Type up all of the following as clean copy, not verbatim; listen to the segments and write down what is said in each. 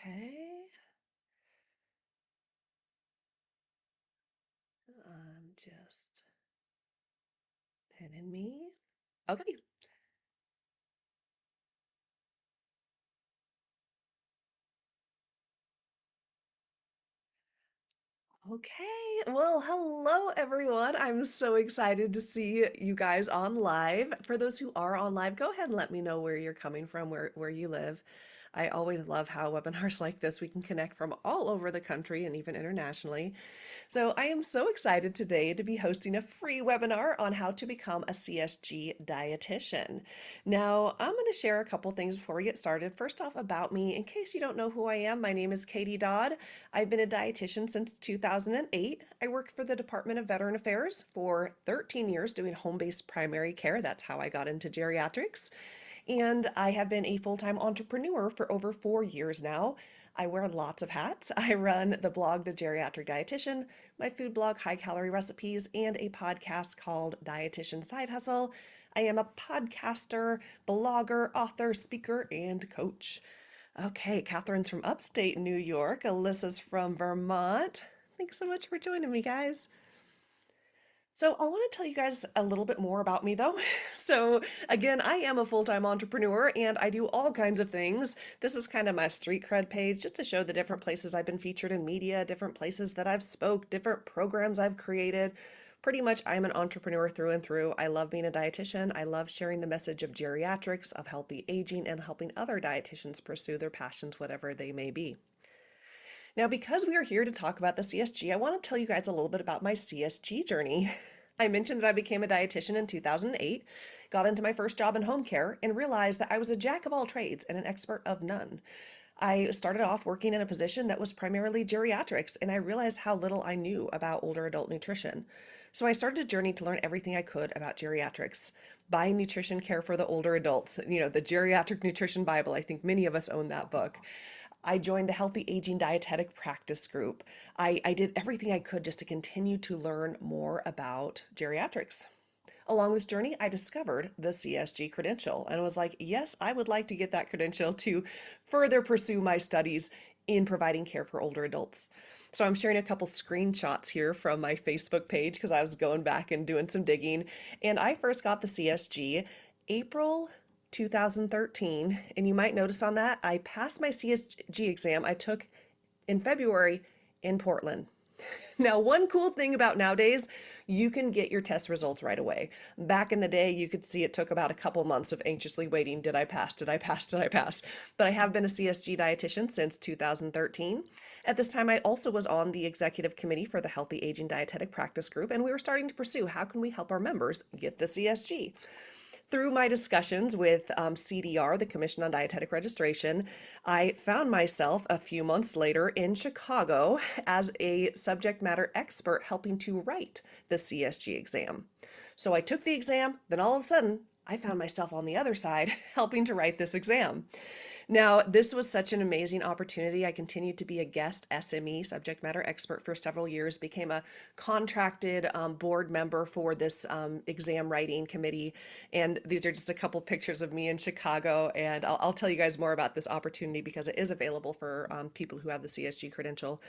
Okay. I'm just pinning me. Okay. Okay. Well, hello everyone. I'm so excited to see you guys on live. For those who are on live, go ahead and let me know where you're coming from, where you live. I always love how webinars like this we can connect from all over the country and even internationally. So I am so excited today to be hosting a free webinar on how to become a CSG dietitian. Now, I'm going to share a couple things before we get started. First off, about me, in case you don't know who I am, my name is Katie Dodd. I've been a dietitian since 2008. I worked for the Department of Veteran Affairs for 13 years doing home-based primary care. That's how I got into geriatrics. And I have been a full-time entrepreneur for over 4 years now. I wear lots of hats. I run the blog, The Geriatric Dietitian, my food blog, High Calorie Recipes, and a podcast called Dietitian Side Hustle. I am a podcaster, blogger, author, speaker, and coach. Okay, Catherine's from upstate New York. Alyssa's from Vermont. Thanks so much for joining me, guys. So, I want to tell you guys a little bit more about me though. So, again, I am a full-time entrepreneur and I do all kinds of things. This is kind of my street cred page just to show the different places I've been featured in media, different places that I've spoke, different programs I've created. Pretty much, I'm an entrepreneur through and through. I love being a dietitian. I love sharing the message of geriatrics, of healthy aging, and helping other dietitians pursue their passions, whatever they may be. Now, because we are here to talk about the CSG, I want to tell you guys a little bit about my CSG journey. I mentioned that I became a dietitian in 2008, got into my first job in home care, and realized that I was a jack of all trades and an expert of none. I started off working in a position that was primarily geriatrics, and I realized how little I knew about older adult nutrition. So I started a journey to learn everything I could about geriatrics, buying nutrition care for the older adults, the Geriatric Nutrition Bible. I think many of us own that book. I joined the Healthy Aging Dietetic Practice Group. I did everything I could just to continue to learn more about geriatrics. Along this journey, I discovered the CSG credential and was like, yes, I would like to get that credential to further pursue my studies in providing care for older adults. So I'm sharing a couple screenshots here from my Facebook page because I was going back and doing some digging. And I first got the CSG April 2013. And you might notice on that, I passed my CSG exam I took in February in Portland. Now, one cool thing about nowadays, you can get your test results right away. Back in the day, you could see it took about a couple months of anxiously waiting. Did I pass? Did I pass? Did I pass? But I have been a CSG dietitian since 2013. At this time, I also was on the executive committee for the Healthy Aging Dietetic Practice Group, and we were starting to pursue how can we help our members get the CSG. Through my discussions with CDR, the Commission on Dietetic Registration, I found myself a few months later in Chicago as a subject matter expert helping to write the CSG exam. So I took the exam, then all of a sudden, I found myself on the other side helping to write this exam. Now, this was such an amazing opportunity. I continued to be a guest SME, subject matter expert, for several years, became a contracted board member for this exam writing committee. And these are just a couple pictures of me in Chicago. And I'll tell you guys more about this opportunity because it is available for people who have the CSG credential.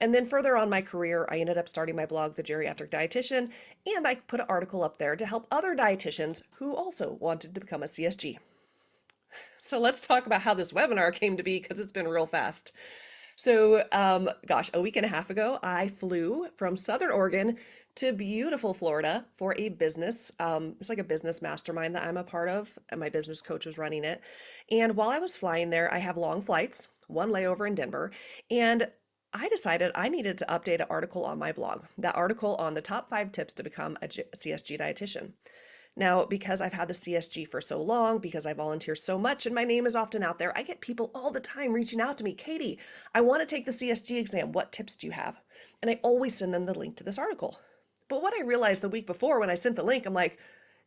And then further on my career, I ended up starting my blog, The Geriatric Dietitian, and I put an article up there to help other dietitians who also wanted to become a CSG. So let's talk about how this webinar came to be because it's been real fast. So, gosh, a week and a half ago, I flew from Southern Oregon to beautiful Florida for a business. It's like a business mastermind that I'm a part of, and my business coach was running it. And while I was flying there, I have long flights, one layover in Denver, and I decided I needed to update an article on my blog, that article on the top 5 tips to become a CSG dietitian. Now, because I've had the CSG for so long, because I volunteer so much and my name is often out there, I get people all the time reaching out to me, Katie, I want to take the CSG exam. What tips do you have? And I always send them the link to this article. But what I realized the week before when I sent the link, I'm like,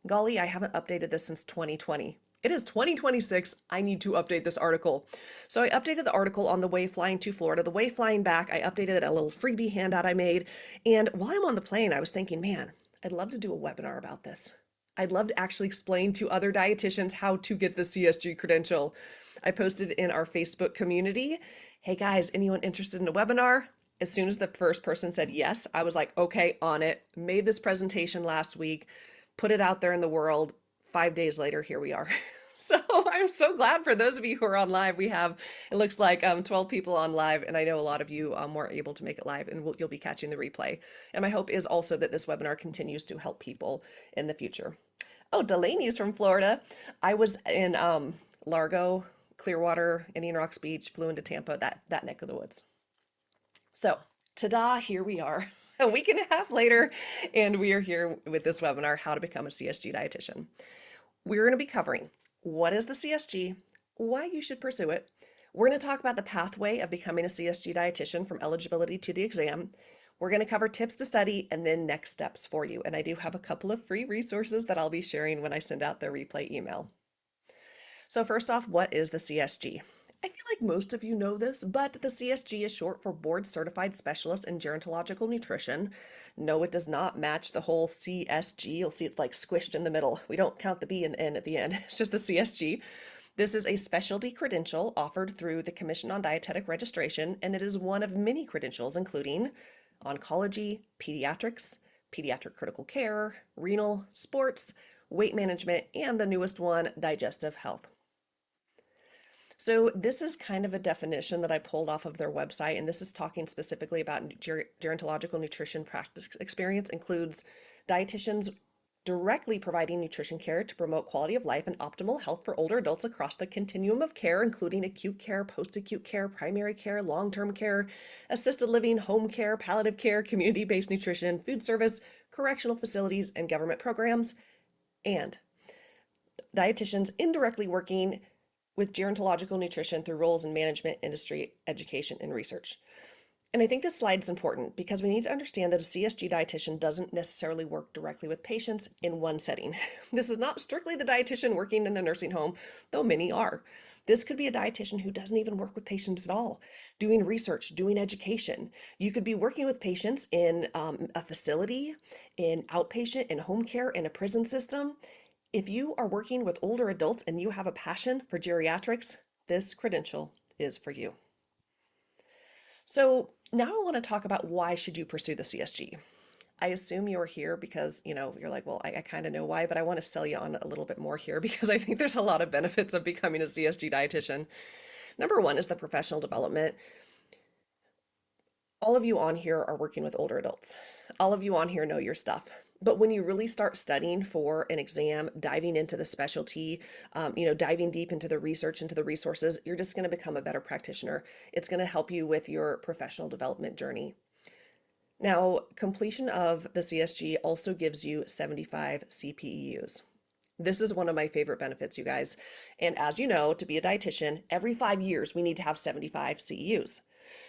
golly, I haven't updated this since 2020. It is 2026. I need to update this article. So I updated the article on the way flying to Florida. The way flying back, I updated a little freebie handout I made. And while I'm on the plane, I was thinking, man, I'd love to do a webinar about this. I'd love to actually explain to other dietitians how to get the CSG credential. I posted in our Facebook community, hey guys, anyone interested in a webinar? As soon as the first person said yes, I was like, okay, on it. Made this presentation last week, put it out there in the world. 5 days later, here we are. So I'm so glad for those of you who are on live. We have, it looks like 12 people on live, and I know a lot of you weren't able to make it live, and you'll be catching the replay. And my hope is also that this webinar continues to help people in the future. Oh, Delaney's from Florida. I was in Largo, Clearwater, Indian Rocks Beach, flew into Tampa, that neck of the woods. So, ta-da, here we are, a week and a half later, and we are here with this webinar, How to Become a CSG Dietitian. We're going to be covering what is the CSG, why you should pursue it. We're going to talk about the pathway of becoming a CSG dietitian from eligibility to the exam. We're going to cover tips to study and then next steps for you. And I do have a couple of free resources that I'll be sharing when I send out the replay email. So first off, what is the CSG? I feel like most of you know this, but the CSG is short for Board Certified Specialist in Gerontological Nutrition. No, it does not match the whole CSG. You'll see it's like squished in the middle. We don't count the B and N at the end. It's just the CSG. This is a specialty credential offered through the Commission on Dietetic Registration, and it is one of many credentials, including oncology, pediatrics, pediatric critical care, renal, sports, weight management, and the newest one, digestive health. So this is kind of a definition that I pulled off of their website, and this is talking specifically about gerontological nutrition practice experience includes dietitians directly providing nutrition care to promote quality of life and optimal health for older adults across the continuum of care, including acute care, post-acute care, primary care, long-term care, assisted living, home care, palliative care, community-based nutrition, food service, correctional facilities, and government programs, and dietitians indirectly working with gerontological nutrition through roles in management, industry, education, and research. And I think this slide is important because we need to understand that a CSG dietitian doesn't necessarily work directly with patients in one setting. This is not strictly the dietitian working in the nursing home, though many are. This could be a dietitian who doesn't even work with patients at all, doing research, doing education. You could be working with patients in a facility, in outpatient, in home care, in a prison system. If you are working with older adults and you have a passion for geriatrics, this credential is for you. So now I want to talk about why should you pursue the CSG. I assume you're here because, you're like, well, I kind of know why, but I want to sell you on a little bit more here because I think there's a lot of benefits of becoming a CSG dietitian. Number one is the professional development. All of you on here are working with older adults. All of you on here know your stuff. But when you really start studying for an exam, diving into the specialty, diving deep into the research, into the resources, you're just going to become a better practitioner. It's going to help you with your professional development journey. Now, completion of the CSG also gives you 75 CPEUs. This is one of my favorite benefits, you guys. And as you know, to be a dietitian, every 5 years we need to have 75 CEUs.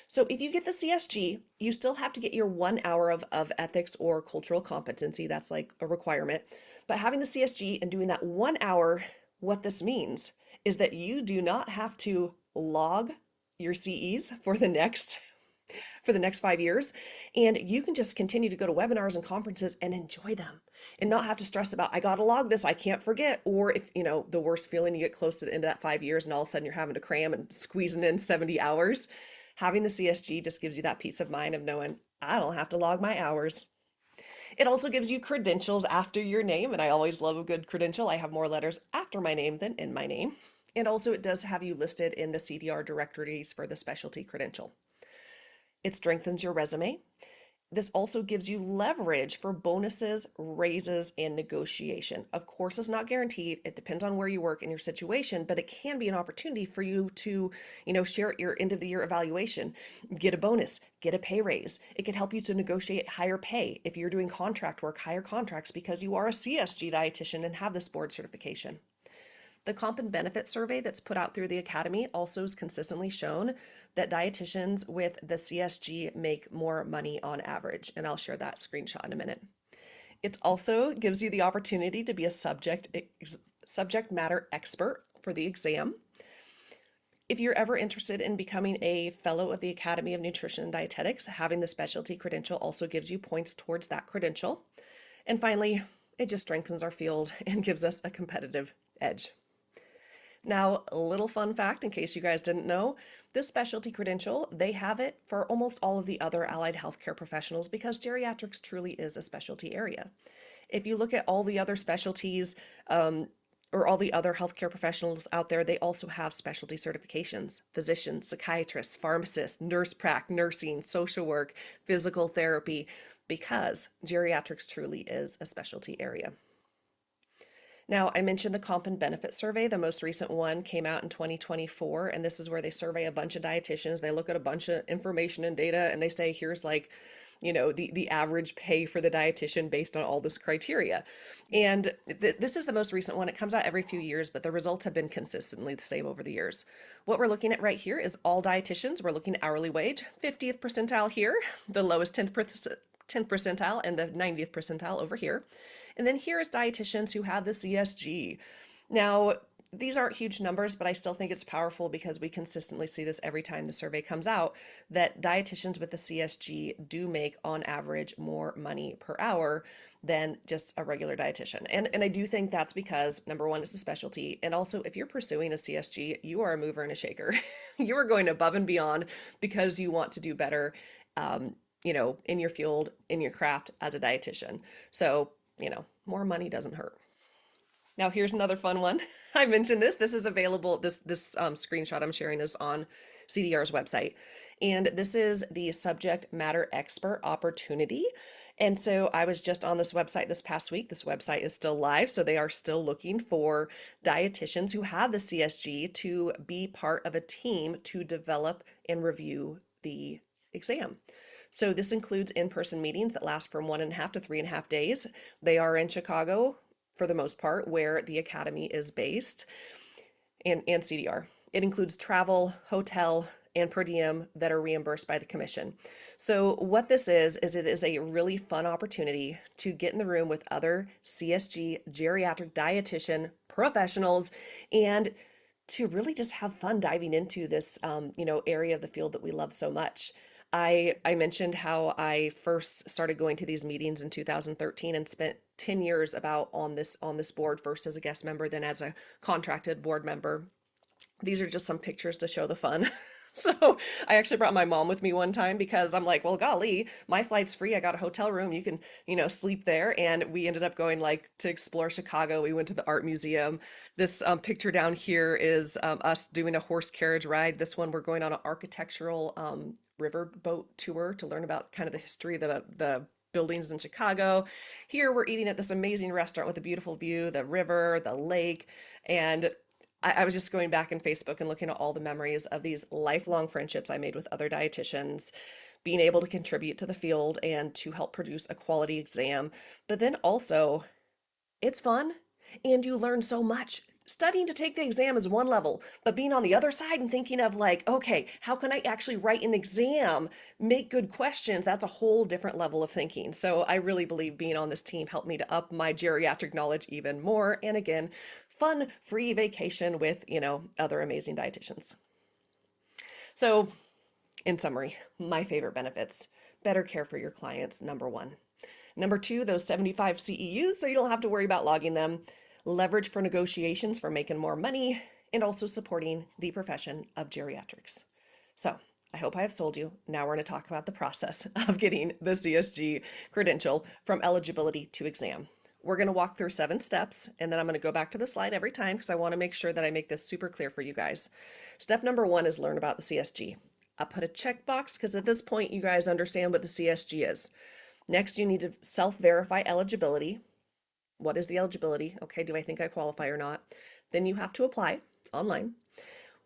So if you get the CSG, you still have to get your 1 hour of ethics or cultural competency. That's like a requirement. But having the CSG and doing that 1 hour, what this means is that you do not have to log your CEs for the next 5 years. And you can just continue to go to webinars and conferences and enjoy them and not have to stress about, I got to log this, I can't forget. Or if, the worst feeling, you get close to the end of that 5 years and all of a sudden you're having to cram and squeezing in 70 hours. Having the CSG just gives you that peace of mind of knowing I don't have to log my hours. It also gives you credentials after your name, and I always love a good credential. I have more letters after my name than in my name. And also it does have you listed in the CDR directories for the specialty credential. It strengthens your resume. This also gives you leverage for bonuses, raises, and negotiation. Of course, it's not guaranteed. It depends on where you work and your situation, but it can be an opportunity for you to, share at your end of the year evaluation, get a bonus, get a pay raise. It can help you to negotiate higher pay if you're doing contract work, higher contracts because you are a CSG dietitian and have this board certification. The comp and benefit survey that's put out through the Academy also has consistently shown that dietitians with the CSG make more money on average, and I'll share that screenshot in a minute. It also gives you the opportunity to be a subject matter expert for the exam. If you're ever interested in becoming a fellow of the Academy of Nutrition and Dietetics, having the specialty credential also gives you points towards that credential. And finally, It just strengthens our field and gives us a competitive edge. Now, a little fun fact in case you guys didn't know, this specialty credential, they have it for almost all of the other allied healthcare professionals because geriatrics truly is a specialty area. If you look at all the other specialties, or all the other healthcare professionals out there, they also have specialty certifications: physicians, psychiatrists, pharmacists, nurse prac, nursing, social work, physical therapy, because geriatrics truly is a specialty area. Now, I mentioned the Comp and Benefit Survey. The most recent one came out in 2024, and this is where they survey a bunch of dietitians. They look at a bunch of information and data, and they say, here's like, the average pay for the dietitian based on all this criteria. And this is the most recent one. It comes out every few years, but the results have been consistently the same over the years. What we're looking at right here is all dietitians. We're looking at hourly wage, 50th percentile here, the lowest 10th percentile, and the 90th percentile over here. And then here is dietitians who have the CSG. Now, these aren't huge numbers, but I still think it's powerful because we consistently see this every time the survey comes out, that dietitians with the CSG do make on average more money per hour than just a regular dietitian. And I do think that's because, number one, it's a specialty. And also, if you're pursuing a CSG, you are a mover and a shaker. You are going above and beyond because you want to do better, in your field, in your craft as a dietitian. So, more money doesn't hurt. Now, here's another fun one. I mentioned this. This is available. This screenshot I'm sharing is on CDR's website. And this is the subject matter expert opportunity. And so I was just on this website this past week. This website is still live. So they are still looking for dietitians who have the CSG to be part of a team to develop and review the exam. So this includes in-person meetings that last from 1.5 to 3.5 days. They are in Chicago for the most part, where the academy is based, and CDR. It includes travel, hotel, and per diem that are reimbursed by the commission. So what this is it is a really fun opportunity to get in the room with other CSG geriatric dietitian professionals and to really just have fun diving into this, area of the field that we love so much. I mentioned how I first started going to these meetings in 2013 and spent 10 years about on this board, first as a guest member, then as a contracted board member. These are just some pictures to show the fun. So I actually brought my mom with me one time because I'm like, well, golly, my flight's free. I got a hotel room. You can, sleep there. And we ended up going like to explore Chicago. We went to the art museum. This picture down here is us doing a horse carriage ride. This one, we're going on an architectural river boat tour to learn about kind of the history of the buildings in Chicago. Here we're eating at this amazing restaurant with a beautiful view, the river, the lake, and I was just going back in Facebook and looking at all the memories of these lifelong friendships I made with other dietitians, being able to contribute to the field and to help produce a quality exam. But then also, it's fun and you learn so much. Studying to take the exam is one level, but being on the other side and thinking of like, okay, how can I actually write an exam, make good questions? That's a whole different level of thinking. So I really believe being on this team helped me to up my geriatric knowledge even more. And again, fun, free vacation with, other amazing dietitians. So in summary, my favorite benefits: better care for your clients, number one. Number two, those 75 CEUs, so you don't have to worry about logging them. Leverage for negotiations for making more money, and also supporting the profession of geriatrics. So I hope I have sold you. Now we're going to talk about the process of getting the CSG credential from eligibility to exam. We're going to walk through 7 steps, and then I'm going to go back to the slide every time because I want to make sure that I make this super clear for you guys. Step number 1 is learn about the CSG. I put a checkbox because at this point you guys understand what the CSG is. Next, you need to self-verify eligibility. What is the eligibility? Okay, do I think I qualify or not? Then you have to apply online.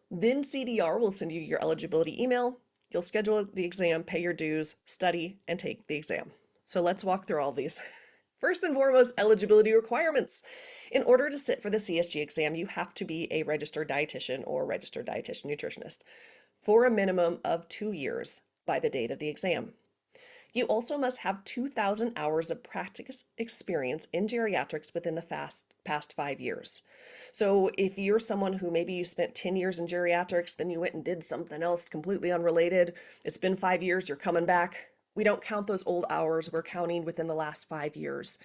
Then CDR will send you your eligibility email. You'll schedule the exam, pay your dues, study, and take the exam. So let's walk through all these. First and foremost, eligibility requirements. In order to sit for the CSG exam, you have to be a registered dietitian or registered dietitian nutritionist for a minimum of 2 years by the date of the exam. You also must have 2,000 hours of practice experience in geriatrics within the past 5 years. So if you're someone who maybe you spent 10 years in geriatrics, then you went and did something else completely unrelated, it's been 5 years, you're coming back, We don't count those old hours. We're counting within the last 5 years.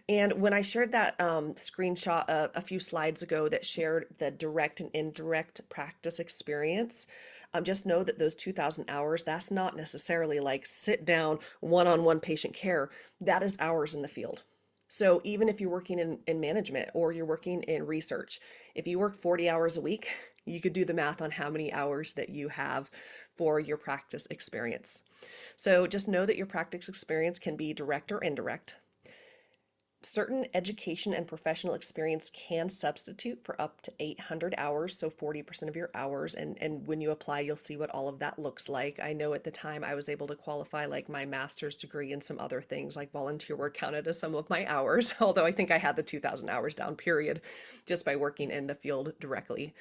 And when I shared that screenshot a few slides ago that shared the direct and indirect practice experience, just know that those 2,000 hours, that's not necessarily like sit down one-on-one patient care. That is hours in the field. So even if you're working in management or you're working in research, if you work 40 hours a week, you could do the math on how many hours that you have for your practice experience. So just know that your practice experience can be direct or indirect. Certain education and professional experience can substitute for up to 800 hours, so 40% of your hours. And when you apply, you'll see what all of that looks like. I know at the time I was able to qualify like my master's degree and some other things like volunteer work counted as some of my hours, although I think I had the 2,000 hours down, period, just by working in the field directly.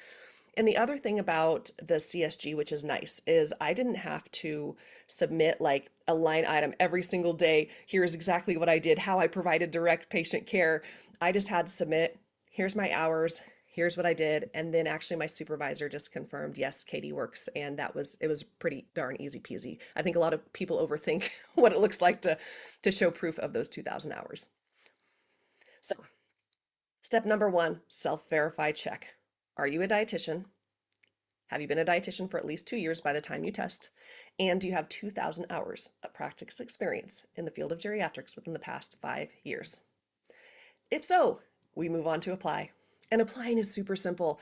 And the other thing about the CSG, which is nice, is I didn't have to submit like a line item every single day. Here's exactly what I did, how I provided direct patient care. I just had to submit, here's my hours, here's what I did. And then actually my supervisor just confirmed, yes, Katie works. And it was pretty darn easy peasy. I think a lot of people overthink what it looks like to show proof of those 2,000 hours. So step number one, self-verify check. Are you a dietitian? Have you been a dietitian for at least 2 years by the time you test? And do you have 2,000 hours of practice experience in the field of geriatrics within the past 5 years? If so, we move on to apply. And applying is super simple.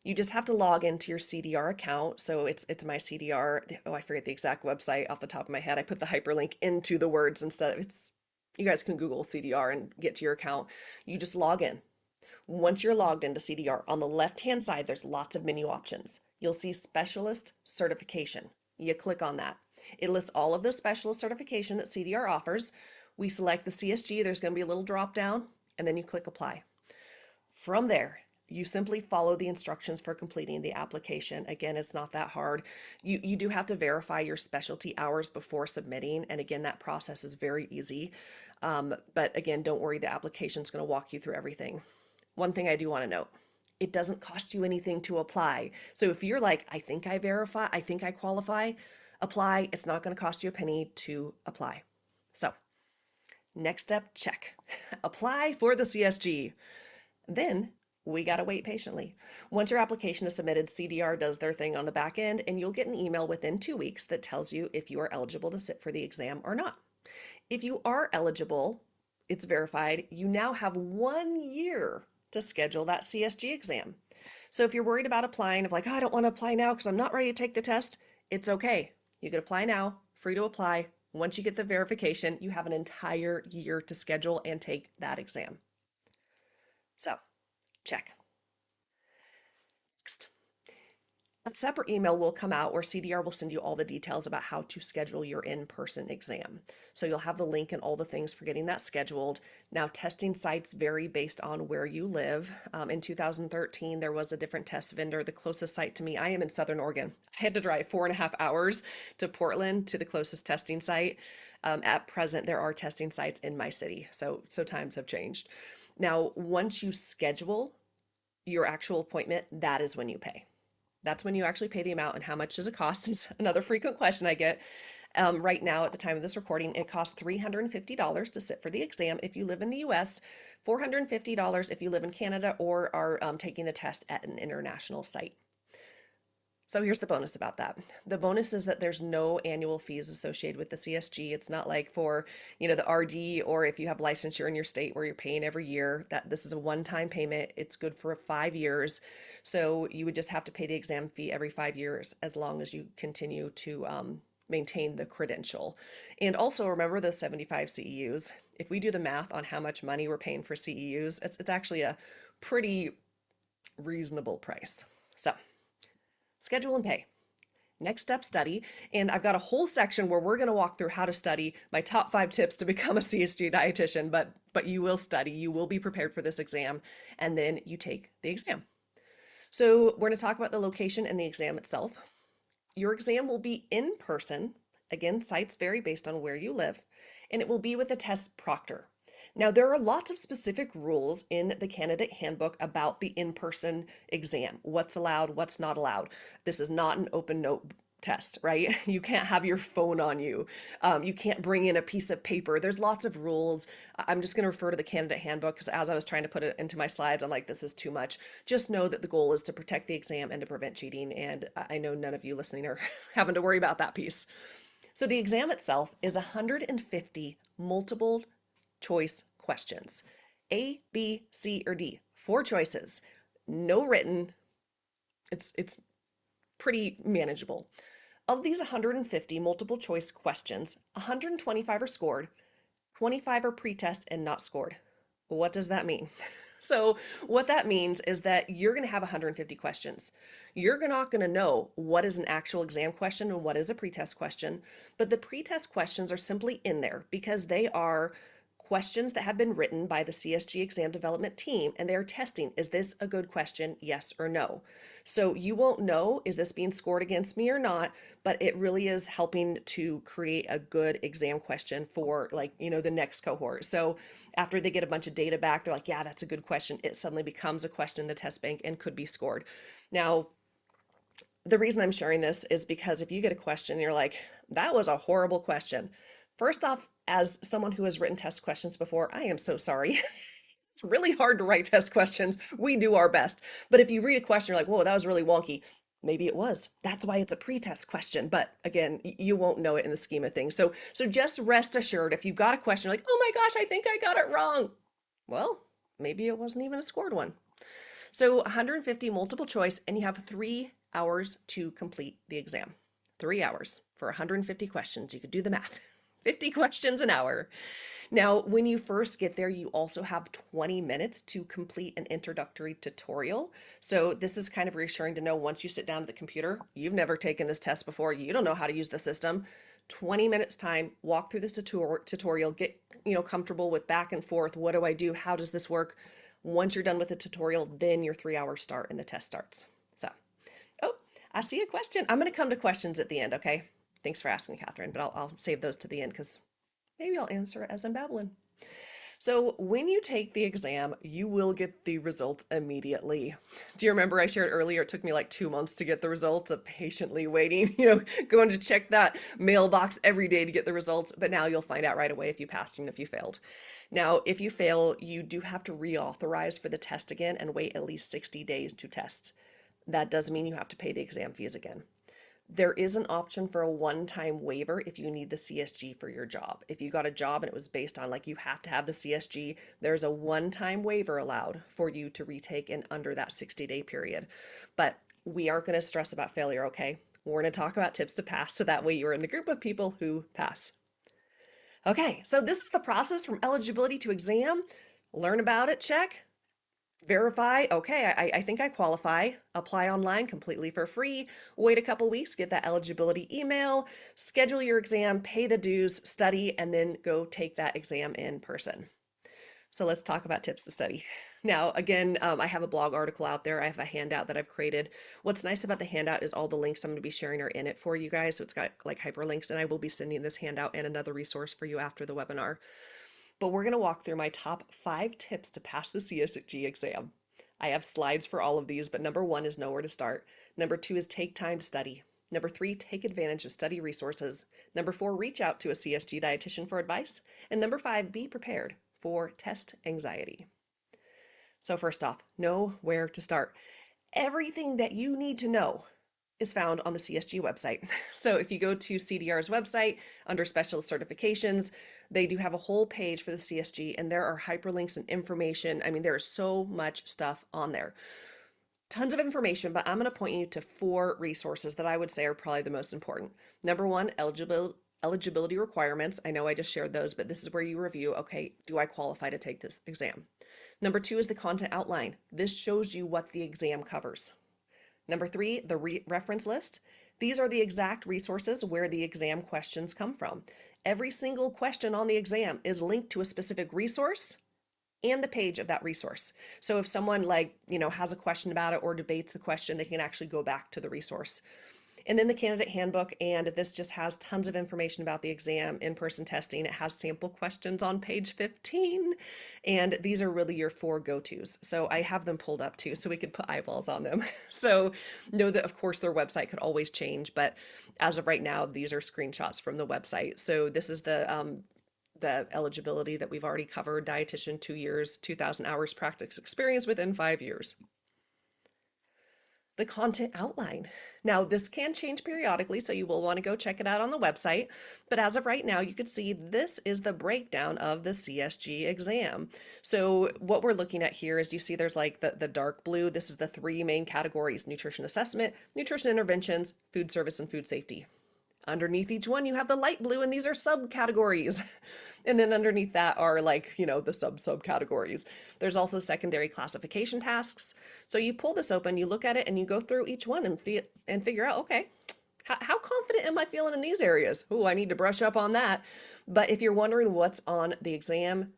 You just have to log into your CDR account. So it's my CDR. Oh, I forget the exact website off the top of my head. I put the hyperlink into the words instead of it's you guys can Google CDR and get to your account. You just log in. Once you're logged into CDR, on the left-hand side, there's lots of menu options. You'll see Specialist Certification. You click on that. It lists all of the specialist certification that CDR offers. We select the CSG, there's going to be a little drop down, and then you click Apply. From there, you simply follow the instructions for completing the application. Again, it's not that hard. You do have to verify your specialty hours before submitting, and again, that process is very easy. But again, don't worry, the application is going to walk you through everything. One thing I do want to note, it doesn't cost you anything to apply. So if you're like, I think I verify, I think I qualify, apply. It's not going to cost you a penny to apply. So next step, check. Apply for the CSG. Then we got to wait patiently. Once your application is submitted, CDR does their thing on the back end, and you'll get an email within 2 weeks that tells you if you are eligible to sit for the exam or not. If you are eligible, it's verified, you now have 1 year to schedule that CSG exam. So if you're worried about applying, of like, oh, I don't want to apply now because I'm not ready to take the test, it's okay. You can apply now, free to apply. Once you get the verification, you have an entire year to schedule and take that exam. So, check. Next. A separate email will come out where CDR will send you all the details about how to schedule your in-person exam. So you'll have the link and all the things for getting that scheduled. Now, testing sites vary based on where you live. In 2013, there was a different test vendor. The closest site to me, I am in Southern Oregon. I had to drive 4.5 hours to Portland to the closest testing site. At present, there are testing sites in my city, so times have changed. Now, once you schedule your actual appointment, that is when you pay. That's when you actually pay the amount. And how much does it cost is another frequent question I get. Right now, at the time of this recording, it costs $350 to sit for the exam if you live in the US, $450 if you live in Canada or are taking the test at an international site. So here's the bonus about that. The bonus is that there's no annual fees associated with the CSG. It's not like for, the RD or if you have licensure in your state where you're paying every year, that this is a one-time payment. It's good for 5 years. So you would just have to pay the exam fee every 5 years as long as you continue to maintain the credential. And also remember those 75 CEUs. If we do the math on how much money we're paying for CEUs, it's actually a pretty reasonable price. So schedule and pay. Next step, study. And I've got a whole section where we're going to walk through how to study, my top 5 tips to become a CSG dietitian, but you will study, you will be prepared for this exam, and then you take the exam. So we're going to talk about the location and the exam itself. Your exam will be in person. Again, sites vary based on where you live, and it will be with a test proctor. Now, there are lots of specific rules in the candidate handbook about the in-person exam, what's allowed, what's not allowed. This is not an open note test, right? You can't have your phone on you. You can't bring in a piece of paper. There's lots of rules. I'm just going to refer to the candidate handbook because as I was trying to put it into my slides, I'm like, this is too much. Just know that the goal is to protect the exam and to prevent cheating. And I know none of you listening are having to worry about that piece. So the exam itself is 150 multiple choice questions. A, B, C, or D. Four choices. No written. It's pretty manageable. Of these 150 multiple choice questions, 125 are scored, 25 are pretest and not scored. What does that mean? So, what that means is that you're going to have 150 questions. You're not going to know what is an actual exam question and what is a pretest question, but the pretest questions are simply in there because they are questions that have been written by the CSG exam development team and they're testing, is this a good question, yes or no? So you won't know, is this being scored against me or not, but it really is helping to create a good exam question for like, the next cohort. So after they get a bunch of data back, they're like, yeah, that's a good question. It suddenly becomes a question in the test bank and could be scored. Now, the reason I'm sharing this is because if you get a question and you're like, that was a horrible question. First off, as someone who has written test questions before, I am so sorry. It's really hard to write test questions. We do our best. But if you read a question, you're like, whoa, that was really wonky. Maybe it was. That's why it's a pretest question. But again, you won't know it in the scheme of things. So just rest assured, if you've got a question, like, oh my gosh, I think I got it wrong. Well, maybe it wasn't even a scored one. So 150 multiple choice, and you have 3 hours to complete the exam. 3 hours for 150 questions. You could do the math. 50 questions an hour. Now, when you first get there, you also have 20 minutes to complete an introductory tutorial. So this is kind of reassuring to know once you sit down at the computer, you've never taken this test before, you don't know how to use the system. 20 minutes time, walk through the tutorial, get comfortable with back and forth. What do I do? How does this work? Once you're done with the tutorial, then your 3 hours start and the test starts. So, oh, I see a question. I'm going to come to questions at the end, okay? Thanks for asking, Catherine, but I'll save those to the end because maybe I'll answer it as I'm babbling. So when you take the exam, you will get the results immediately. Do you remember I shared earlier, it took me like 2 months to get the results of patiently waiting, going to check that mailbox every day to get the results, but now you'll find out right away if you passed and if you failed. Now, if you fail, you do have to reauthorize for the test again and wait at least 60 days to test. That does mean you have to pay the exam fees again. There is an option for a one-time waiver if you need the CSG for your job. If you got a job and it was based on like you have to have the CSG, there's a one-time waiver allowed for you to retake in under that 60-day period. But we aren't going to stress about failure, okay? We're going to talk about tips to pass so that way you're in the group of people who pass. Okay, so this is the process from eligibility to exam. Learn about it, check. Verify, okay, I think I qualify. Apply online completely for free. Wait a couple weeks, get that eligibility email, schedule your exam, pay the dues, study, and then go take that exam in person. So let's talk about tips to study. Now, again, I have a blog article out there. I have a handout that I've created. What's nice about the handout is all the links I'm going to be sharing are in it for you guys. So it's got like hyperlinks, and I will be sending this handout and another resource for you after the webinar. But we're going to walk through my top 5 tips to pass the CSG exam. I have slides for all of these, but number 1 is know where to start. Number 2 is take time to study. Number 3, take advantage of study resources. Number 4, reach out to a CSG dietitian for advice. And number 5, be prepared for test anxiety. So first off, know where to start. Everything that you need to know is found on the CSG website. So if you go to CDR's website under special certifications, they do have a whole page for the CSG and there are hyperlinks and information. I mean, there is so much stuff on there. Tons of information, but I'm going to point you to 4 resources that I would say are probably the most important. Number 1, eligibility requirements. I know I just shared those, but this is where you review, okay, do I qualify to take this exam? Number 2 is the content outline. This shows you what the exam covers. Number 3, the reference list. These are the exact resources where the exam questions come from. Every single question on the exam is linked to a specific resource and the page of that resource. So if someone has a question about it or debates the question, they can actually go back to the resource. And then the candidate handbook, and this just has tons of information about the exam, in-person testing. It has sample questions on page 15, and these are really your four go-tos. So I have them pulled up too, so we could put eyeballs on them. So know that, of course, their website could always change, but as of right now, these are screenshots from the website. So this is the eligibility that we've already covered: dietitian, 2 years, 2,000 hours practice experience within 5 years. The content outline. Now, this can change periodically, so you will want to go check it out on the website. But as of right now, you can see this is the breakdown of the CSG exam. So what we're looking at here is, you see there's like the dark blue. This is the three main categories: nutrition assessment, nutrition interventions, food service, and food safety. Underneath each one, you have the light blue, and these are subcategories. And then underneath that are, like, the subcategories. There's also secondary classification tasks. So you pull this open, you look at it, and you go through each one and figure out, okay, how confident am I feeling in these areas? Oh, I need to brush up on that. But if you're wondering what's on the exam,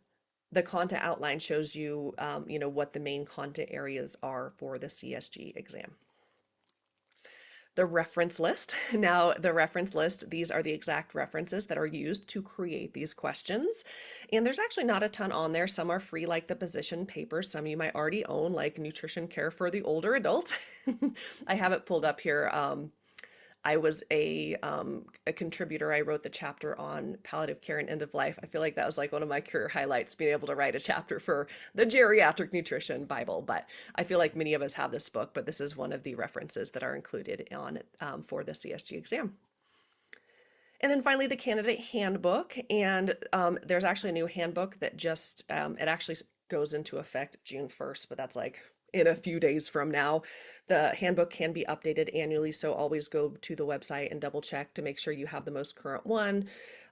the content outline shows you, what the main content areas are for the CSG exam. The reference list. Now, the reference list, these are the exact references that are used to create these questions. And there's actually not a ton on there. Some are free, like the position papers. Some you might already own, like nutrition care for the older adult. I have it pulled up here. I was a contributor. I wrote the chapter on palliative care and end of life. I feel like that was like one of my career highlights, being able to write a chapter for the Geriatric Nutrition Bible. But I feel like many of us have this book, but this is one of the references that are included on for the CSG exam. And then finally, the candidate handbook. And there's actually a new handbook that just, it actually goes into effect June 1st, but that's like in a few days from now. The handbook can be updated annually, so always go to the website and double check to make sure you have the most current one.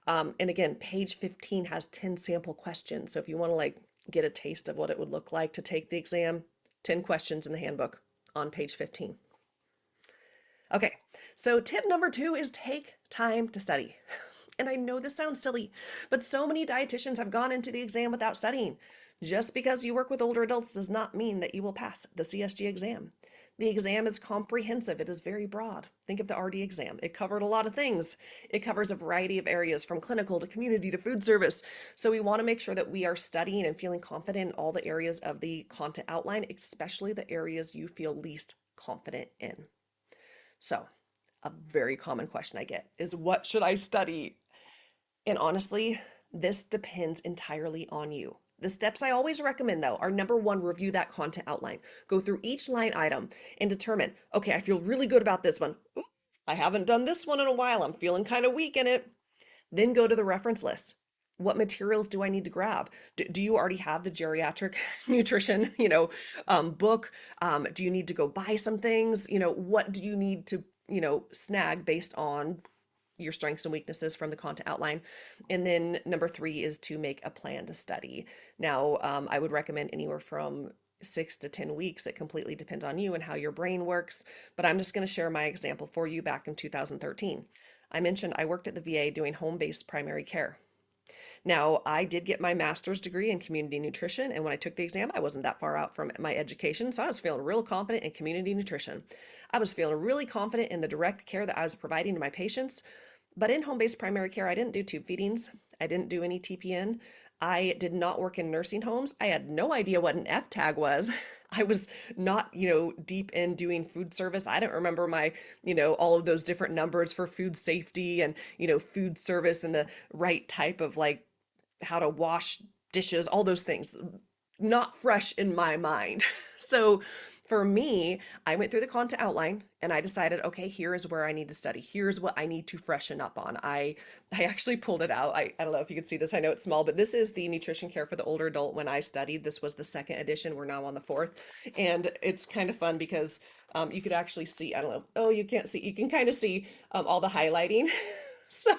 And again, page 15 has 10 sample questions. So if you want to, like, get a taste of what it would look like to take the exam, 10 questions in the handbook on page 15. Okay, so tip number 2 is take time to study. And I know this sounds silly, but so many dietitians have gone into the exam without studying. Just because you work with older adults does not mean that you will pass the CSG exam. The exam is comprehensive. It is very broad. Think of the RD exam. It covered a lot of things. It covers a variety of areas, from clinical to community to food service. So we want to make sure that we are studying and feeling confident in all the areas of the content outline, especially the areas you feel least confident in. So, a very common question I get is, what should I study? And honestly, this depends entirely on you. The steps I always recommend, though, are: number 1, review that content outline. Go through each line item and determine, okay, I feel really good about this one. Ooh, I haven't done this one in a while. I'm feeling kind of weak in it. Then go to the reference list. What materials do I need to grab? Do you already have the geriatric nutrition, book? Do you need to go buy some things? What do you need to, snag based on your strengths and weaknesses from the content outline? And then number 3 is to make a plan to study. Now, I would recommend anywhere from 6 to 10 weeks. It completely depends on you and how your brain works. But I'm just going to share my example for you. Back in 2013, I mentioned I worked at the VA doing home-based primary care. Now, I did get my master's degree in community nutrition, and when I took the exam, I wasn't that far out from my education, so I was feeling real confident in community nutrition. I was feeling really confident in the direct care that I was providing to my patients. But in home-based primary care, I didn't do tube feedings. I didn't do any TPN. I did not work in nursing homes. I had no idea what an F tag was. I was not, deep in doing food service. I don't remember my, all of those different numbers for food safety and, food service and the right type of, like, how to wash dishes, all those things. Not fresh in my mind. So for me, I went through the content outline and I decided, okay, here is where I need to study. Here's what I need to freshen up on. I actually pulled it out. I don't know if you can see this. I know it's small, but this is the nutrition care for the older adult. When I studied, this was the 2nd edition. We're now on the 4th. And it's kind of fun because you could actually see, I don't know. Oh, you can't see. You can kind of see all the highlighting. So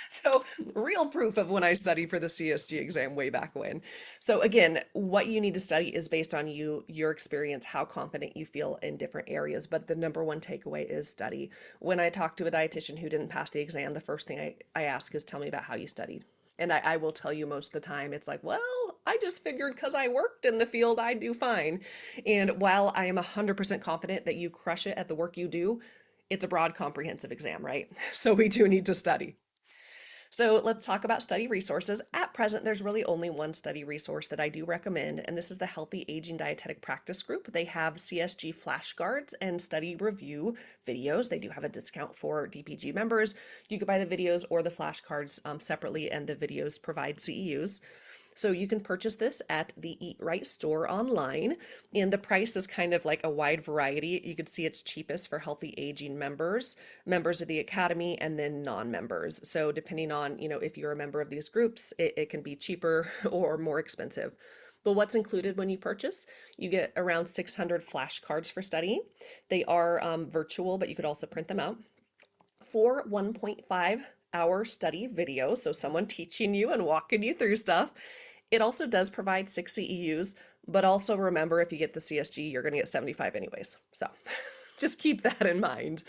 so real proof of when I studied for the CSG exam way back when. So again, what you need to study is based on you, your experience, how confident you feel in different areas. But the number 1 takeaway is study. When I talk to a dietitian who didn't pass the exam, the first thing I ask is, tell me about how you studied. And I will tell you most of the time, it's like, well, I just figured because I worked in the field, I do fine. And while I am 100% confident that you crush it at the work you do, It's a broad comprehensive exam, right? So we do need to study. So let's talk about study resources. At present, there's really only one study resource that I do recommend, and this is the Healthy Aging Dietetic Practice Group. They have CSG flashcards and study review videos. They do have a discount for DPG members. You could buy the videos or the flashcards separately, and the videos provide CEUs. So you can purchase this at the Eat Right store online, and the price is kind of like a wide variety. You can see it's cheapest for healthy aging members, members of the academy, and then non-members. So depending on, if you're a member of these groups, it can be cheaper or more expensive. But what's included when you purchase? You get around 600 flashcards for studying. They are virtual, but you could also print them out. 4 1.5-hour study videos, so someone teaching you and walking you through stuff. It also does provide 6 CEUs, but also remember if you get the CSG, you're going to get 75 anyways. So just keep that in mind.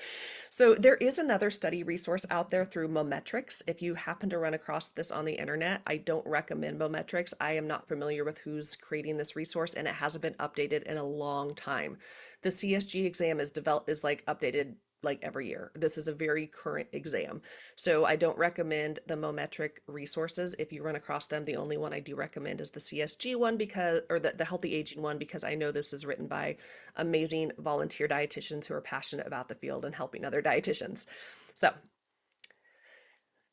So there is another study resource out there through Mometrics. If you happen to run across this on the internet, I don't recommend Mometrics. I am not familiar with who's creating this resource, and it hasn't been updated in a long time. The CSG exam is like updated like every year. This is a very current exam. So I don't recommend the Mometric resources. If you run across them, the only one I do recommend is the CSG one because, or the Healthy Aging one, because I know this is written by amazing volunteer dietitians who are passionate about the field and helping other dietitians. So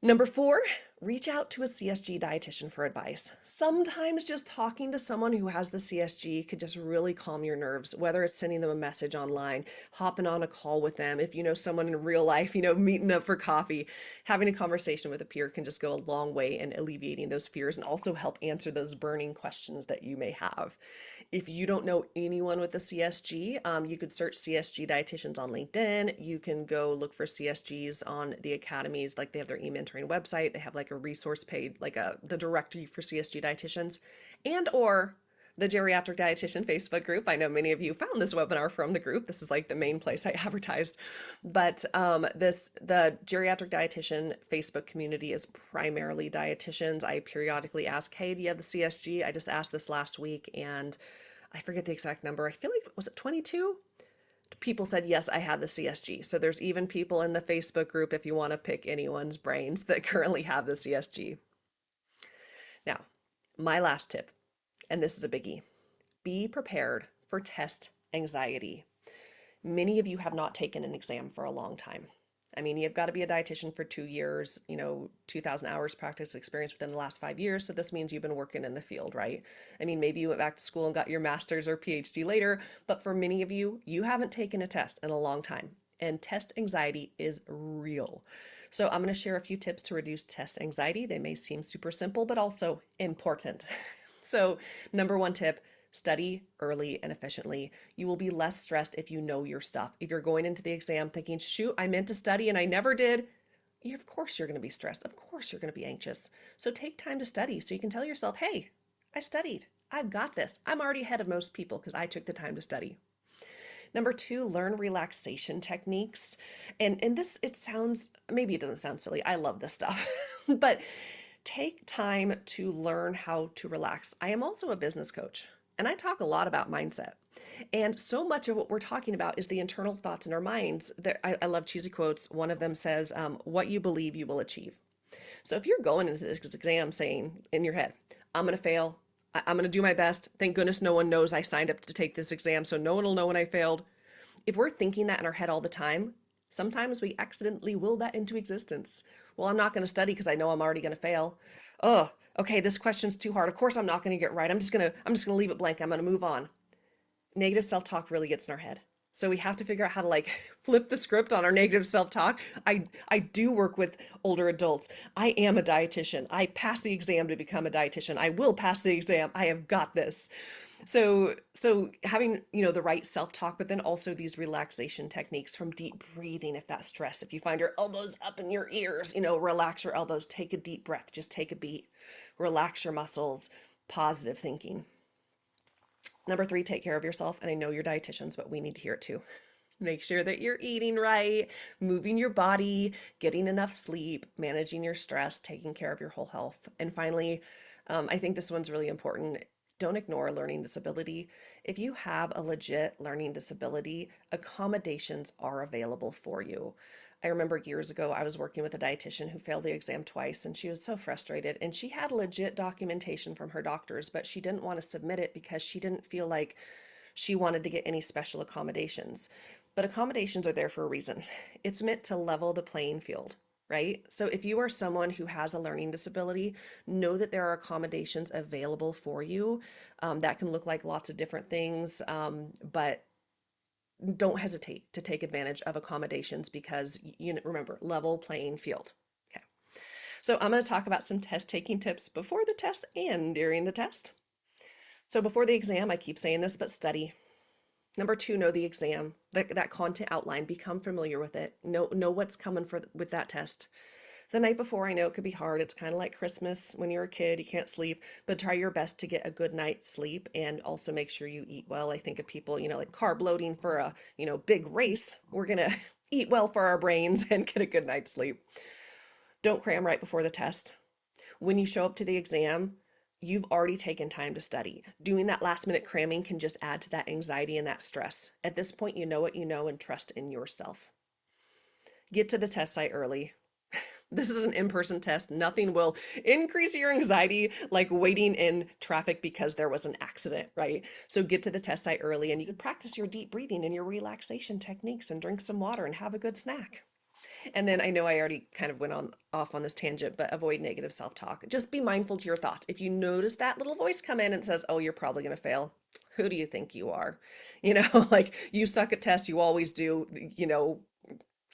number 4, reach out to a CSG dietitian for advice. Sometimes just talking to someone who has the CSG could just really calm your nerves, whether it's sending them a message online, hopping on a call with them. If you know someone in real life, meeting up for coffee, having a conversation with a peer can just go a long way in alleviating those fears and also help answer those burning questions that you may have. If you don't know anyone with a CSG, you could search CSG dietitians on LinkedIn. You can go look for CSGs on the academies, like they have their e-mentoring website. They have like a resource page, like the directory for CSG dietitians, and or the Geriatric Dietitian Facebook group. I know many of you found this webinar from the group. This is like the main place I advertised. But the Geriatric Dietitian Facebook community is primarily dietitians. I periodically ask, hey, do you have the CSG? I just asked this last week, and I forget the exact number. I feel like, was it 22? People said, yes, I had the CSG. So there's even people in the Facebook group, if you want to pick anyone's brains, that currently have the CSG. Now, my last tip, and this is a biggie: be prepared for test anxiety. Many of you have not taken an exam for a long time. I mean, you've got to be a dietitian for 2 years, 2,000 hours practice experience within the last 5 years. So this means you've been working in the field, right? I mean, maybe you went back to school and got your master's or PhD later, but for many of you, you haven't taken a test in a long time. And test anxiety is real. So I'm going to share a few tips to reduce test anxiety. They may seem super simple, but also important. So, number 1 tip: study early and efficiently. You will be less stressed if you know your stuff. If you're going into the exam thinking, shoot, I meant to study and I never did, of course you're going to be stressed. Of course you're going to be anxious. So take time to study so you can tell yourself, hey, I studied. I've got this. I'm already ahead of most people because I took the time to study. Number 2, learn relaxation techniques. And this, it sounds, maybe it doesn't sound silly. I love this stuff. But take time to learn how to relax. I am also a business coach, and I talk a lot about mindset. And so much of what we're talking about is the internal thoughts in our minds. I love cheesy quotes. One of them says, what you believe you will achieve. So if you're going into this exam saying in your head, I'm going to fail, I'm going to do my best, thank goodness no one knows I signed up to take this exam, so no one will know when I failed. If we're thinking that in our head all the time, sometimes we accidentally will that into existence. Well, I'm not going to study because I know I'm already going to fail. Oh, okay, this question's too hard. Of course I'm not going to get right. I'm just going to leave it blank. I'm going to move on. Negative self-talk really gets in our head. So we have to figure out how to like flip the script on our negative self-talk. I do work with older adults. I am a dietitian. I passed the exam to become a dietitian. I will pass the exam. I have got this. So having, the right self-talk, but then also these relaxation techniques, from deep breathing, if that's stress. If you find your elbows up in your ears, relax your elbows, take a deep breath, just take a beat, relax your muscles, positive thinking. Number 3, take care of yourself. And I know you're dietitians, but we need to hear it too. Make sure that you're eating right, moving your body, getting enough sleep, managing your stress, taking care of your whole health. And finally, I think this one's really important. Don't ignore a learning disability. If you have a legit learning disability, accommodations are available for you. I remember years ago, I was working with a dietitian who failed the exam twice, and she was so frustrated. And she had legit documentation from her doctors, but she didn't want to submit it because she didn't feel like she wanted to get any special accommodations. But accommodations are there for a reason. It's meant to level the playing field, right? So if you are someone who has a learning disability, know that there are accommodations available for you. That can look like lots of different things, but don't hesitate to take advantage of accommodations because you remember, level playing field. Okay. So I'm going to talk about some test taking tips before the test and during the test. So before the exam, I keep saying this, but study. Number two, know the exam, that content outline, become familiar with it. Know what's coming with that test. The night before, I know it could be hard. It's kind of like Christmas when you're a kid, you can't sleep, but try your best to get a good night's sleep and also make sure you eat well. I think of people, like carb loading for a, big race. We're going to eat well for our brains and get a good night's sleep. Don't cram right before the test. When you show up to the exam, you've already taken time to study. Doing that last minute cramming can just add to that anxiety and that stress. At this point, you know what you know and trust in yourself. Get to the test site early. This is an in-person test. Nothing will increase your anxiety like waiting in traffic because there was an accident, right? So get to the test site early and you can practice your deep breathing and your relaxation techniques and drink some water and have a good snack. And then I know I already kind of went off on this tangent, but avoid negative self-talk. Just be mindful to your thoughts. If you notice that little voice come in and says, "Oh, you're probably going to fail." Who do you think you are? Like you suck at tests, you always do,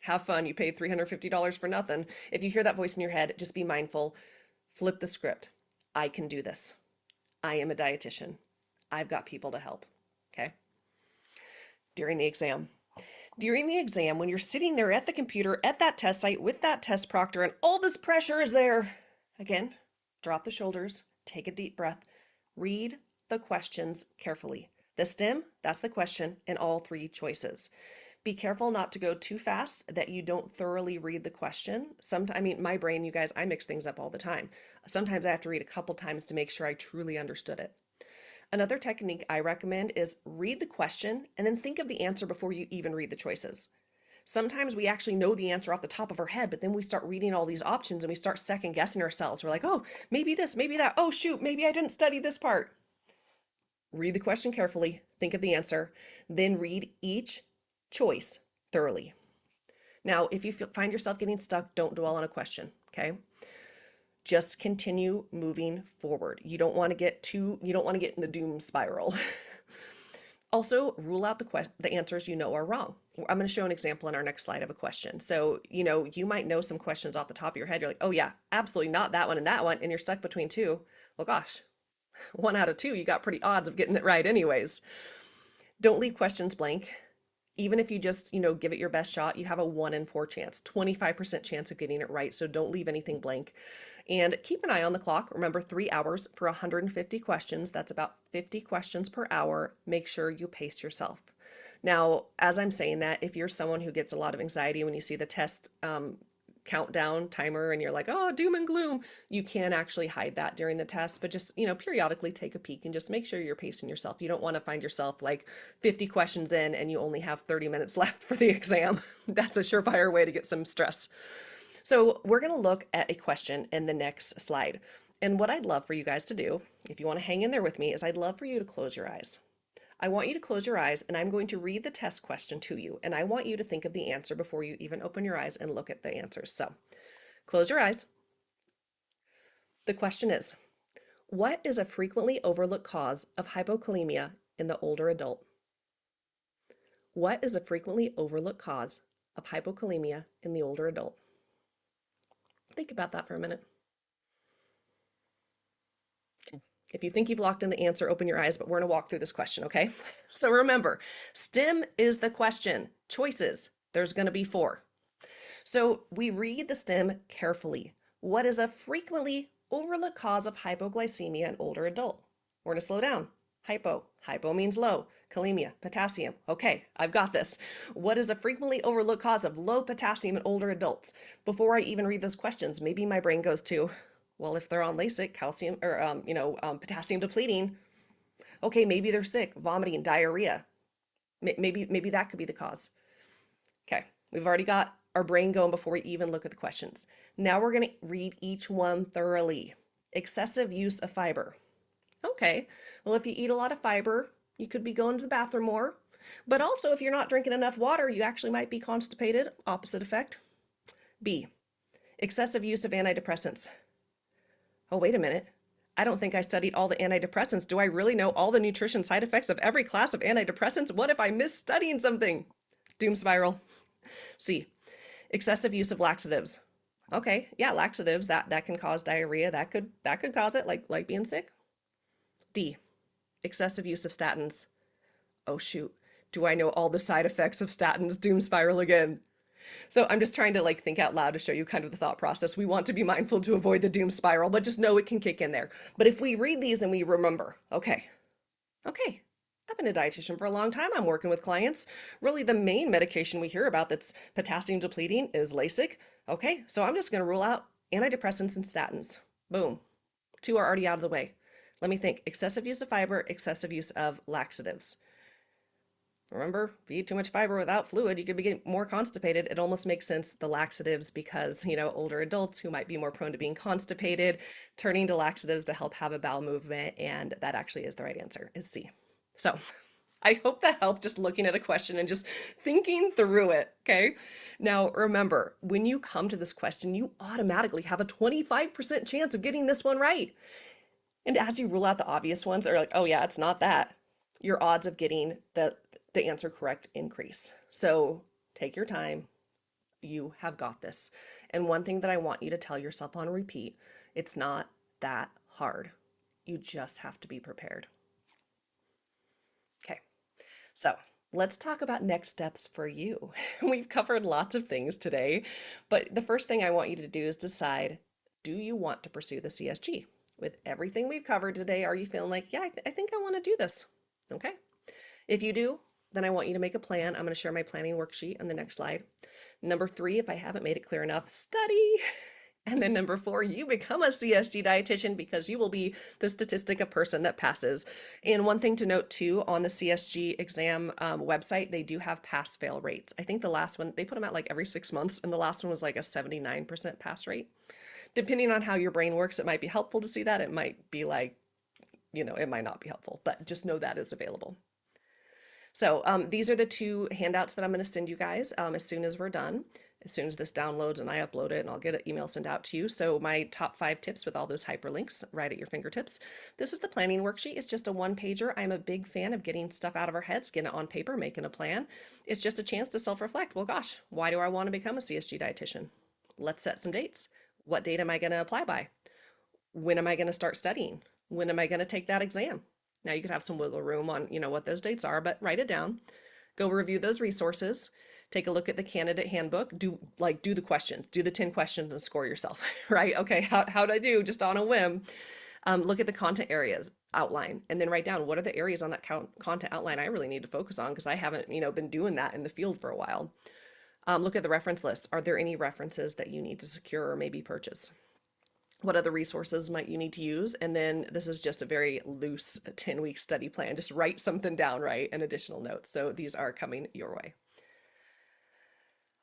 have fun. You paid $350 for nothing. If you hear that voice in your head, just be mindful. Flip the script. I can do this. I am a dietitian. I've got people to help. Okay? During the exam, when you're sitting there at the computer at that test site with that test proctor and all this pressure is there, again, drop the shoulders, take a deep breath, read the questions carefully. The stem, that's the question, and all three choices. Be careful not to go too fast that you don't thoroughly read the question. My brain, you guys, I mix things up all the time. Sometimes I have to read a couple times to make sure I truly understood it. Another technique I recommend is read the question and then think of the answer before you even read the choices. Sometimes we actually know the answer off the top of our head, but then we start reading all these options and we start second guessing ourselves. We're like, oh, maybe this, maybe that. Oh, shoot, maybe I didn't study this part. Read the question carefully, think of the answer, then read each choice thoroughly. Now, if you find yourself getting stuck, don't dwell on a question, okay? Just continue moving forward. You don't want to get in the doom spiral. Also, rule out the answers you know are wrong. I'm going to show an example in our next slide of a question. So, you might know some questions off the top of your head. You're like, oh yeah, absolutely not that one and that one, and you're stuck between two. Well, gosh, 1 out of 2, you got pretty odds of getting it right anyways. Don't leave questions blank. Even if you just, give it your best shot, you have a 1 in 4 chance, 25% chance of getting it right. So don't leave anything blank. And keep an eye on the clock. Remember, 3 hours for 150 questions. That's about 50 questions per hour. Make sure you pace yourself. Now, as I'm saying that, if you're someone who gets a lot of anxiety when you see the test countdown timer and you're like, oh, doom and gloom, you can actually hide that during the test, but just, periodically take a peek and just make sure you're pacing yourself. You don't want to find yourself like 50 questions in and you only have 30 minutes left for the exam. That's a surefire way to get some stress. So we're going to look at a question in the next slide. And what I'd love for you guys to do, if you want to hang in there with me, is I'd love for you to close your eyes. I want you to close your eyes and I'm going to read the test question to you. And I want you to think of the answer before you even open your eyes and look at the answers. So close your eyes. The question is, what is a frequently overlooked cause of hypokalemia in the older adult? What is a frequently overlooked cause of hypokalemia in the older adult? Think about that for a minute. If you think you've locked in the answer, open your eyes, but we're going to walk through this question, okay? So remember, STEM is the question. Choices, there's going to be 4. So we read the STEM carefully. What is a frequently overlooked cause of hypoglycemia in older adult? We're going to slow down. Hypo means low. Kalemia, potassium. Okay, I've got this. What is a frequently overlooked cause of low potassium in older adults? Before I even read those questions, maybe my brain goes to, well, if they're on LASIK, calcium or potassium depleting, Okay, maybe they're sick, vomiting, diarrhea. Maybe that could be the cause. Okay, we've already got our brain going before we even look at the questions. Now we're going to read each one thoroughly. Excessive use of fiber. Okay, well, if you eat a lot of fiber, you could be going to the bathroom more. But also, if you're not drinking enough water, you actually might be constipated. Opposite effect. B. Excessive use of antidepressants. Oh, wait a minute. I don't think I studied all the antidepressants. Do I really know all the nutrition side effects of every class of antidepressants? What if I missed studying something? Doom spiral. C. Excessive use of laxatives. Okay, yeah, laxatives that can cause diarrhea. That could cause it, like being sick. D. Excessive use of statins. Oh shoot. Do I know all the side effects of statins? Doom spiral again. So I'm just trying to like think out loud to show you kind of the thought process. We want to be mindful to avoid the doom spiral, but just know it can kick in there. But if we read these and we remember, okay, I've been a dietitian for a long time. I'm working with clients. Really, the main medication we hear about that's potassium depleting is Lasix. Okay, so I'm just going to rule out antidepressants and statins. Boom. Two are already out of the way. Let me think. Excessive use of fiber, excessive use of laxatives. Remember, if you eat too much fiber without fluid, you could be getting more constipated. It almost makes sense, the laxatives, because, older adults who might be more prone to being constipated, turning to laxatives to help have a bowel movement, and that actually is the right answer, is C. So I hope that helped just looking at a question and just thinking through it, okay? Now, remember, when you come to this question, you automatically have a 25% chance of getting this one right. And as you rule out the obvious ones that are like, oh yeah, it's not that, your odds of getting the answer correct increase. So take your time. You have got this. And one thing that I want you to tell yourself on repeat, it's not that hard. You just have to be prepared. Okay, so let's talk about next steps for you. We've covered lots of things today, but the first thing I want you to do is decide, do you want to pursue the CSG? With everything we've covered today, are you feeling like, yeah, I think I want to do this? Okay. If you do, then I want you to make a plan. I'm going to share my planning worksheet on the next slide. Number 3, if I haven't made it clear enough, study. And then number 4, you become a CSG dietitian because you will be the statistic of person that passes. And one thing to note too, on the CSG exam website, they do have pass fail rates. I think the last one, they put them out like every 6 months, and the last one was like a 79% pass rate. Depending on how your brain works, it might be helpful to see that. It might be like, it might not be helpful, but just know that is available. So these are the 2 handouts that I'm going to send you guys as soon as we're done. As soon as this downloads and I upload it, and I'll get an email sent out to you. So my top 5 tips with all those hyperlinks right at your fingertips. This is the planning worksheet. It's just a 1-pager. I'm a big fan of getting stuff out of our heads, getting it on paper, making a plan. It's just a chance to self-reflect. Well, gosh, why do I want to become a CSG dietitian? Let's set some dates. What date am I going to apply by? When am I going to start studying? When am I going to take that exam? Now you could have some wiggle room on, what those dates are, but write it down. Go review those resources. Take a look at the candidate handbook. Do the questions. Do the 10 questions and score yourself, right? Okay, how'd I do just on a whim? Look at the content areas outline and then write down what are the areas on that content outline I really need to focus on because I haven't, been doing that in the field for a while. Look at the reference list. Are there any references that you need to secure or maybe purchase? What other resources might you need to use? And then this is just a very loose 10-week study plan. Just write something down, right? And additional notes. So these are coming your way.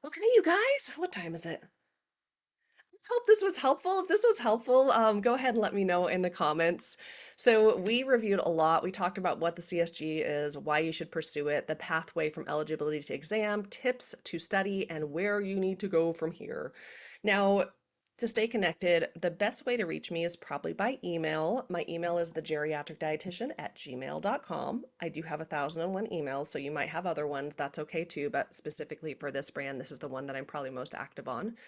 Okay, you guys, what time is it? Hope this was helpful. If this was helpful, go ahead and let me know in the comments. So we reviewed a lot. We talked about what the CSG is, why you should pursue it, the pathway from eligibility to exam, tips to study, and where you need to go from here. Now, to stay connected, the best way to reach me is probably by email. My email is thegeriatricdietitian@gmail.com. I do have 1,001 emails, so you might have other ones. That's okay too, but specifically for this brand, this is the one that I'm probably most active on.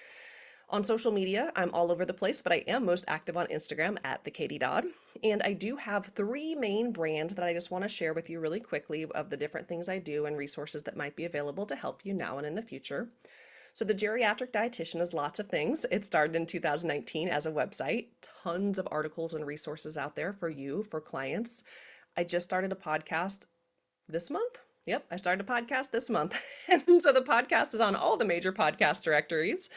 On social media, I'm all over the place, but I am most active on Instagram at the Katie Dodd. And I do have 3 main brands that I just want to share with you really quickly of the different things I do and resources that might be available to help you now and in the future. So the Geriatric Dietitian is lots of things. It started in 2019 as a website, tons of articles and resources out there for you, for clients. I just started a podcast this month. Yep, I started a podcast this month. And so the podcast is on all the major podcast directories.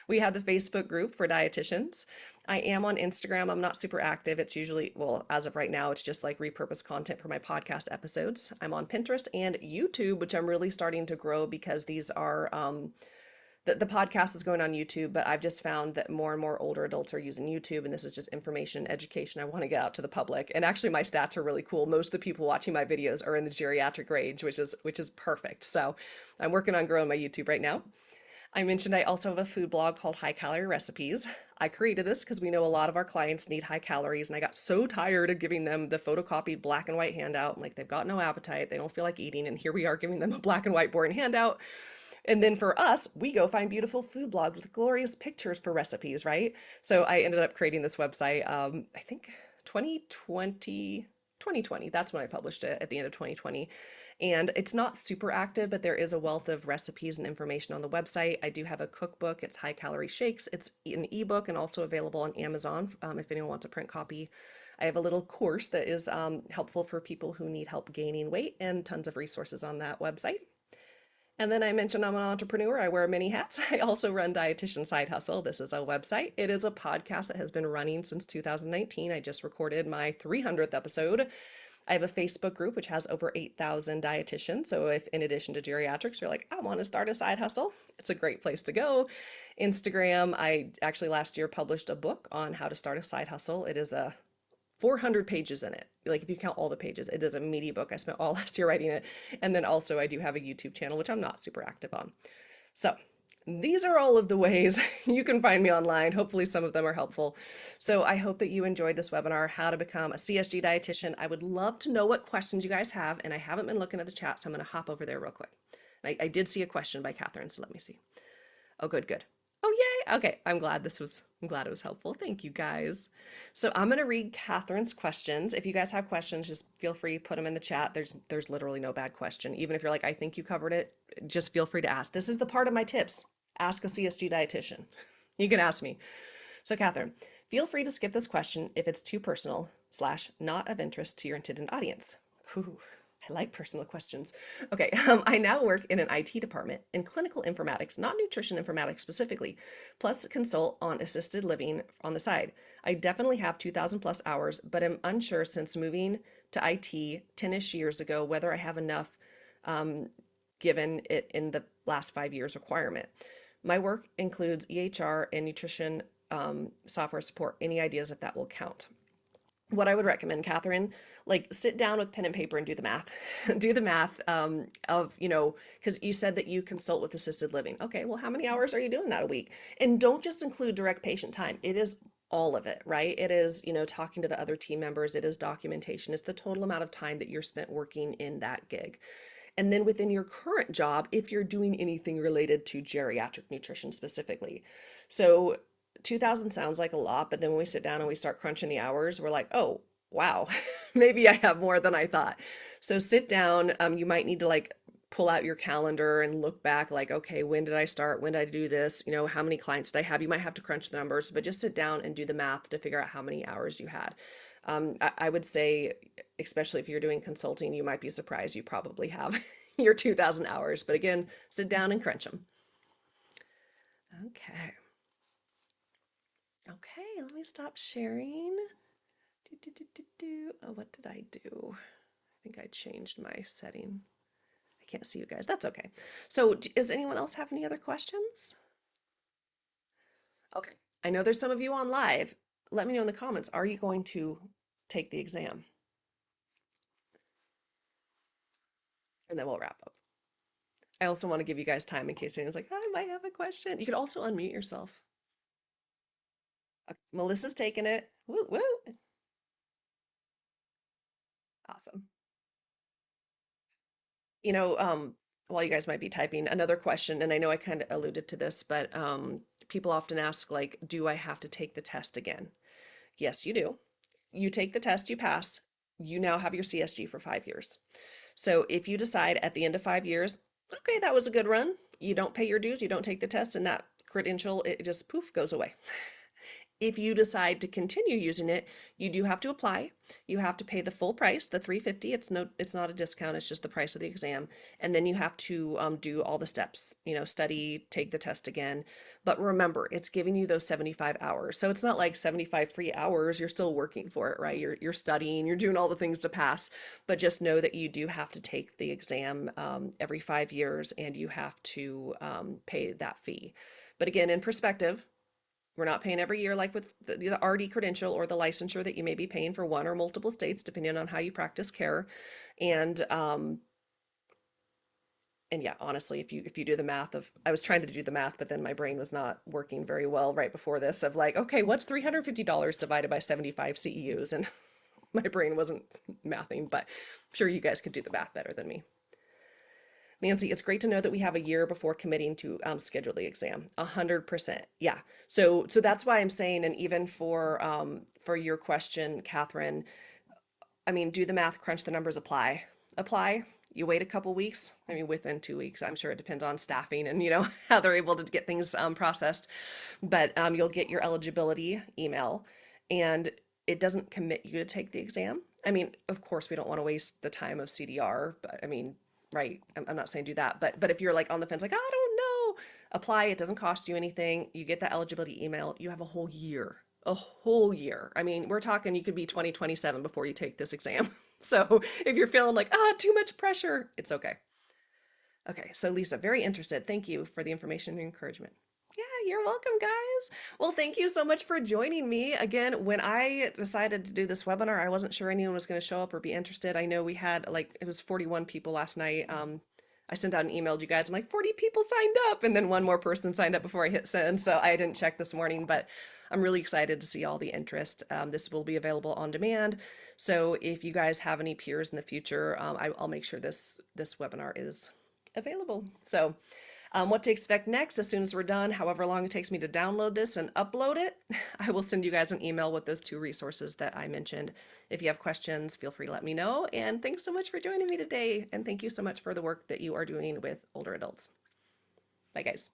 We have the Facebook group for dietitians. I am on Instagram. I'm not super active. It's usually, well, as of right now, it's just like repurposed content for my podcast episodes. I'm on Pinterest and YouTube, which I'm really starting to grow because these are the podcast is going on YouTube, but I've just found that more and more older adults are using YouTube, and this is just information, education I want to get out to the public. And actually, my stats are really cool. Most of the people watching my videos are in the geriatric range, which is perfect. So I'm working on growing my YouTube right now. I mentioned I also have a food blog called High Calorie Recipes. I created this because we know a lot of our clients need high calories, and I got so tired of giving them the photocopied black and white handout. Like they've got no appetite, they don't feel like eating, and here we are giving them a black and white boring handout. And then for us, we go find beautiful food blogs with glorious pictures for recipes, right? So I ended up creating this website, I think 2020, 2020. That's when I published it at the end of 2020. And it's not super active, but there is a wealth of recipes and information on the website. I do have a cookbook. It's high calorie shakes. It's an ebook and also available on Amazon if anyone wants a print copy. I have a little course that is helpful for people who need help gaining weight and tons of resources on that website. And then I mentioned I'm an entrepreneur. I wear many hats. I also run Dietitian Side Hustle. This is a website. It is a podcast that has been running since 2019. I just recorded my 300th episode. I have a Facebook group which has over 8,000 dietitians. So if in addition to geriatrics, you're like, I want to start a side hustle, it's a great place to go. Instagram, I actually last year published a book on how to start a side hustle. It is a 400 pages in it. Like if you count all the pages, it is a meaty book. I spent all last year writing it. And then also I do have a YouTube channel, which I'm not super active on. So these are all of the ways you can find me online. Hopefully some of them are helpful. So I hope that you enjoyed this webinar, how to become a CSG dietitian. I would love to know what questions you guys have, and I haven't been looking at the chat, so I'm going to hop over there real quick. I did see a question by Catherine, so let me see. Oh, good, good. Oh, yay. Okay, I'm glad it was helpful. Thank you guys. So I'm going to read Catherine's questions. If you guys have questions, just feel free, put them in the chat. There's literally no bad question. Even if you're like, I think you covered it, just feel free to ask. This is the part of my tips. Ask a CSG dietitian. You can ask me. So Catherine, feel free to skip this question if it's too personal / not of interest to your intended audience. Ooh, I like personal questions. Okay, I now work in an IT department in clinical informatics, not nutrition informatics specifically, plus consult on assisted living on the side. I definitely have 2,000 plus hours, but am unsure since moving to IT 10-ish years ago whether I have enough given it in the last 5 years requirement. My work includes EHR and nutrition software support. Any ideas if that will count? What I would recommend, Catherine, like sit down with pen and paper and do the math. Do the math because you said that you consult with assisted living. Okay, well, how many hours are you doing that a week? And don't just include direct patient time. It is all of it, right? It is, talking to the other team members. It is documentation. It's the total amount of time that you're spent working in that gig. And then within your current job, if you're doing anything related to geriatric nutrition specifically. So 2,000 sounds like a lot, but then when we sit down and we start crunching the hours, we're like, oh, wow, maybe I have more than I thought. So sit down. You might need to like pull out your calendar and look back like, okay, when did I start? When did I do this? How many clients did I have? You might have to crunch the numbers, but just sit down and do the math to figure out how many hours you had. I would say, especially if you're doing consulting, you might be surprised you probably have your 2,000 hours. But again, sit down and crunch them. Okay. Okay, let me stop sharing. Oh, what did I do? I think I changed my setting. I can't see you guys. That's okay. So does anyone else have any other questions? Okay. I know there's some of you on live. Let me know in the comments. Are you going to take the exam? And then we'll wrap up. I also want to give you guys time in case anyone's like, I might have a question. You could also unmute yourself. Melissa's taking it. Woo, woo. Awesome. You know, while you guys might be typing, another question, and I know I kind of alluded to this, but people often ask, like, do I have to take the test again? Yes, you do. You take the test, you pass, you now have your CSG for 5 years. So if you decide at the end of 5 years, okay, that was a good run, you don't pay your dues, you don't take the test, and that credential, it just poof goes away. If you decide to continue using it, you do have to apply. You have to pay the full price, the 350. It's not a discount. It's just the price of the exam, and then you have to do all the steps. Study, take the test again. But remember, it's giving you those 75 hours, so it's not like 75 free hours. You're still working for it, right? You're studying, you're doing all the things to pass. But just know that you do have to take the exam every 5 years, and you have to pay that fee. But again, in perspective, we're not paying every year like with the RD credential or the licensure that you may be paying for one or multiple states, depending on how you practice care. And yeah, honestly, if you do the math of, I was trying to do the math, but then my brain was not working very well right before this of like, okay, what's $350 divided by 75 CEUs? And my brain wasn't mathing, but I'm sure you guys could do the math better than me. Nancy, it's great to know that we have a year before committing to schedule the exam. 100%. Yeah. So that's why I'm saying, and even for your question, Catherine, I mean, do the math, crunch the numbers, apply. You wait a couple weeks. I mean, within 2 weeks. I'm sure it depends on staffing and how they're able to get things processed. But you'll get your eligibility email, and it doesn't commit you to take the exam. I mean, of course, we don't want to waste the time of CDR, but I mean, right? I'm not saying do that, but if you're like on the fence, like I don't know, apply. It doesn't cost you anything. You get that eligibility email. You have a whole year. A whole year. I mean, we're talking you could be 2027 before you take this exam. So if you're feeling like, too much pressure, it's okay. Okay, so Lisa, very interested. Thank you for the information and encouragement. Yeah, you're welcome, guys. Well, thank you so much for joining me. Again, when I decided to do this webinar, I wasn't sure anyone was going to show up or be interested. I know we had like, it was 41 people last night. I sent out an email to you guys. I'm like, 40 people signed up. And then one more person signed up before I hit send. So I didn't check this morning, but I'm really excited to see all the interest. This will be available on demand. So if you guys have any peers in the future, I'll make sure this webinar is available. So what to expect next as soon as we're done, however long it takes me to download this and upload it, I will send you guys an email with those two resources that I mentioned. If you have questions, feel free to let me know. And thanks so much for joining me today. And thank you so much for the work that you are doing with older adults. Bye, guys.